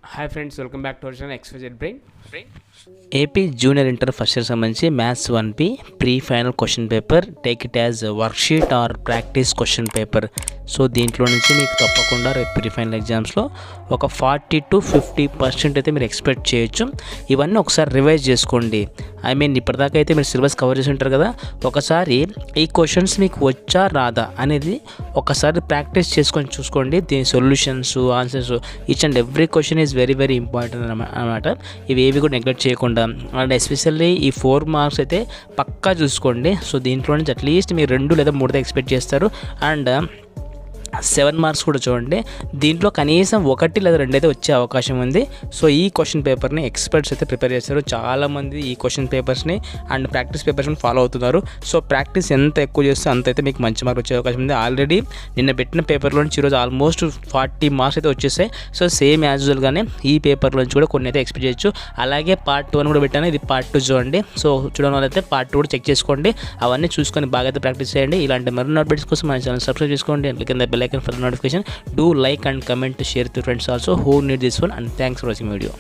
Hi friends, welcome back to our channel XYZ Brain. AP junior inter first year సంబంధించి maths 1P pre final question paper, take it as worksheet or practice question paper. So దీంట్లో నుంచి మీకు తప్పకుండా రేపు pre final ఎగ్జామ్స్లో ఒక 40 to 50% అయితే మీరు ఎక్స్పెక్ట్ చేయొచ్చు. ఇవన్నీ ఒకసారి రివైజ్ చేసుకోండి. ఇప్పటిదాకా అయితే మీరు సిలబస్ కవర్ చేసి ఉంటారు కదా, ఒకసారి ఈ క్వశ్చన్స్ మీకు వచ్చా రాదా అనేది ఒకసారి ప్రాక్టీస్ చేసుకొని చూసుకోండి. దీని solutions, answers, each and every question is very very important అనమాట. ఇవి ఏవి కూడా నెగ్లెక్ట్ చేయకుండా, అండ్ ఎస్పెషల్లీ ఈ 4 మార్క్స్ అయితే పక్కా చూసుకోండి. సో దీంట్లో నుంచి అట్లీస్ట్ మీరు 2 లేదా 3 ఎక్స్పెక్ట్ చేస్తారు. అండ్ 7 మార్క్స్ కూడా చూడండి, దీంట్లో కనీసం 1 లేదా 2 అయితే వచ్చే అవకాశం ఉంది. సో ఈ క్వశ్చన్ పేపర్ని ఎక్స్పర్ట్స్ అయితే ప్రిపేర్ చేస్తారు. చాలామంది ఈ క్వశ్చన్ పేపర్స్ని అండ్ ప్రాక్టీస్ పేపర్స్ని ఫాలో అవుతున్నారు. సో ప్రాక్టీస్ ఎంత ఎక్కువ చేస్తే అంత అయితే మీకు మంచి మార్క్ వచ్చే అవకాశం ఉంది. ఆల్రెడీ నిన్న పెట్టిన పేపర్లో నుంచి ఈరోజు ఆల్మోస్ట్ 40 మార్క్స్ అయితే వచ్చేసాయి. సో సేమ్ యాజ్ యూజువల్గానే ఈ పేపర్లో నుంచి కూడా కొన్ని అయితే ఎక్స్పెక్ట్ చేయొచ్చు. అలాగే పార్ట్ 2 కూడా పెట్టాను, ఇది పార్ట్ 2 చూడండి. సో చూడడం వల్ల అయితే పార్ట్ 2 కూడా చెక్ చేసుకోండి. అవన్నీ చూసుకొని బాగా అయితే ప్రాక్టీస్ చేయండి. ఇలాంటి మరిన్ని అప్డేట్స్ కోసం మన ఛానల్ సబ్స్క్రైబ్ చేసుకోండి. అండ్ కింద bell icon for the notification. Do like and comment to share with your friends also who need this one, and thanks for watching video.